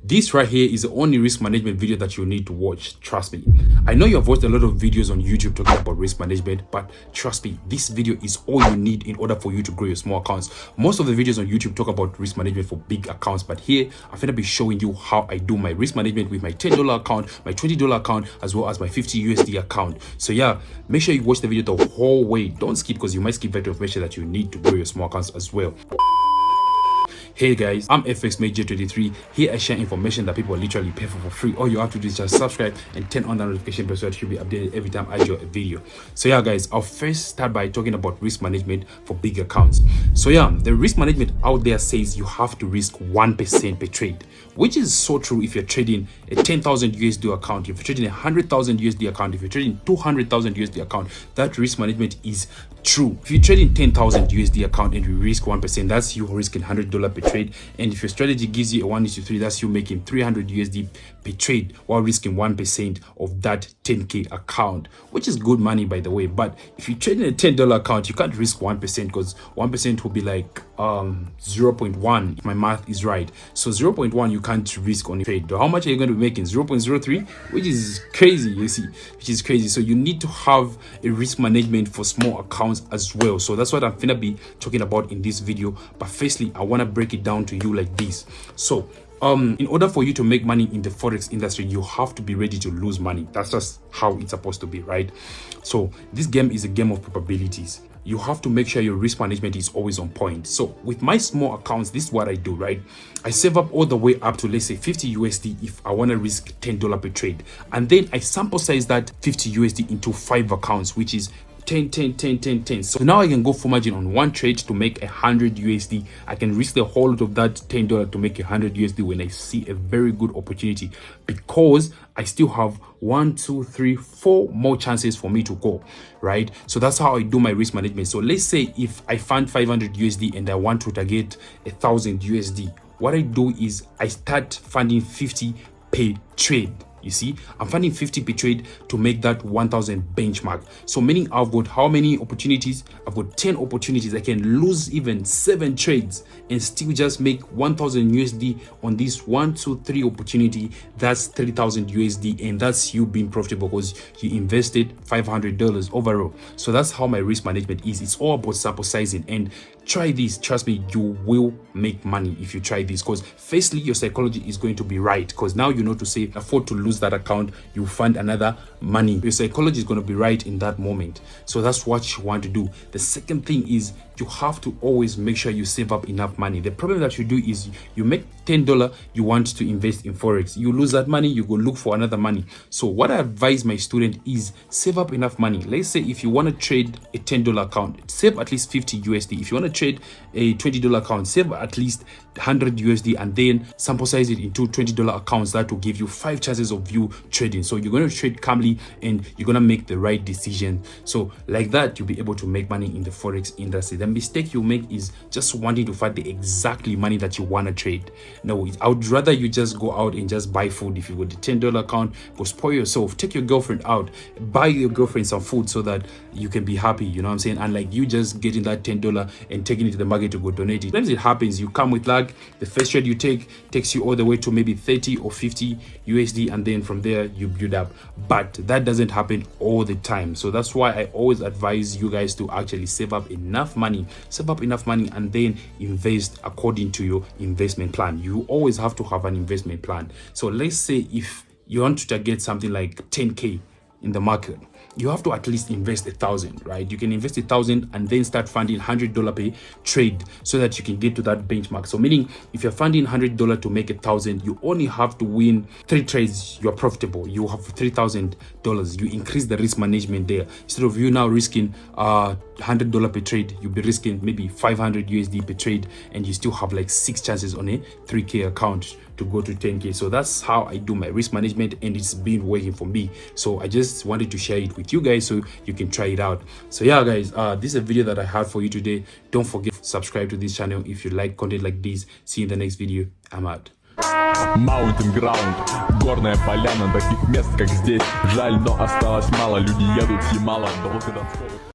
this right here is the only risk management video that you need to watch. Trust me. I know you have watched a lot of videos on YouTube talking about risk management, but trust me, this video is all you need in order for you to grow your small accounts. Most of the videos on YouTube talk about risk management for big accounts, but here I'm gonna be showing you how I do my risk management with my $10 account, my $20 account, as well as my 50 USD account. So yeah, make sure you watch the video the whole way. Don't skip, because you might skip vital information that you need to grow your small accounts as well. Hey guys, I'm FXMateJ23. Here I share information that people literally pay for free. All you have to do is just subscribe and turn on the notification bell so that you'll be updated every time I drop a video. So yeah guys, I'll first start by talking about risk management for big accounts. So yeah, the risk management out there says you have to risk 1% per trade, which is so true if you're trading a 10,000 USD account, if you're trading a 100,000 USD account, if you're trading 200,000 USD account, that risk management is true. If you're trading 10,000 USD account and you risk 1%, that's you risking $100 per trade. And if your strategy gives you a 1:3, that's you making 300 USD per trade while risking 1% of that 10k account, which is good money, by the way. But if you're trading a $10 account, you can't risk 1%, because 1% will be like 0.1 if my math is right. So 0.1 you can't risk on a trade. How much are you going to be making? 0.03, which is crazy, you see, which is crazy. So you need to have a risk management for small accounts as well. So that's what I'm gonna be talking about in this video. But firstly, I want to break it down to you like this. So in order for you to make money in the forex industry, you have to be ready to lose money. That's just how it's supposed to be, right? So this game is a game of probabilities. You have to make sure your risk management is always on point. So with my small accounts, this is what I do, right? I save up all the way up to, let's say, 50 USD if I want to risk $10 per trade, and then I sample size that 50 USD into 5 accounts, which is 10, 10, 10, 10, 10. So now I can go for margin on one trade to make 100 USD. I can risk the whole lot of that $10 to make 100 USD when I see a very good opportunity, because I still have 1, 2, 3, 4 more chances for me to go, right? So that's how I do my risk management. So let's say if I find 500 USD and I want to target 1,000 USD, what I do is I start funding 50 per trade. You see, I'm funding 50 per trade to make that 1,000 benchmark. So meaning I've got how many opportunities? I've got 10 opportunities. I can lose even 7 trades and still just make 1,000 USD on this 1, 2, 3 opportunity. That's 3,000 USD, and that's you being profitable because you invested $500 overall. So that's how my risk management is. It's all about sample sizing, and try this. Trust me, you will make money if you try this, because firstly, your psychology is going to be right, because now you know to say afford to lose that account, you find another money. Your psychology is going to be right in that moment. So that's what you want to do. The second thing is you have to always make sure you save up enough money. The problem that you do is you make $10, you want to invest in forex, you lose that money, you go look for another money. So what I advise my student is save up enough money. Let's say if you want to trade a $10 account, save at least 50 USD. If you want to trade a $20 account, save at least 100 USD, and then sample size it into $20 accounts. That will give you 5 chances of you trading. So you're going to trade calmly and you're going to make the right decision. So like that, you'll be able to make money in the forex industry. The mistake you make is just wanting to find the exactly money that you want to trade. No, I would rather you just go out and just buy food. If you got the $10 account, go spoil yourself, take your girlfriend out, buy your girlfriend some food so that you can be happy, you know what I'm saying? And like you just getting that $10 and taking it to the market to go donate it. Sometimes it happens, you come with lag, the first trade you take takes you all the way to maybe 30 or 50 USD, and then from there you build up. But that doesn't happen all the time. So that's why I always advise you guys to actually save up enough money, and then invest according to your investment plan. You always have to have an investment plan. So let's say if you want to target something like 10k in the market, you have to at least invest 1,000, right? You can invest 1,000 and then start funding $100 per trade so that you can get to that benchmark. So meaning if you're funding $100 to make 1,000, you only have to win 3 trades, you're profitable. You have $3,000. You increase the risk management there. Instead of you now risking $100 per trade, you'll be risking maybe 500 USD per trade, and you still have like 6 chances on a 3k account to go to 10k. So that's how I do my risk management, and it's been working for me. So I just wanted to share it with you guys so you can try it out. So yeah guys, this is a video that I had for you today. Don't forget to subscribe to this channel if you like content like this. See you in the next video. I'm out. Mountain ground, горная поляна, таких мест как здесь жаль, но осталось мало, люди едут с Ямала до Волгодонского.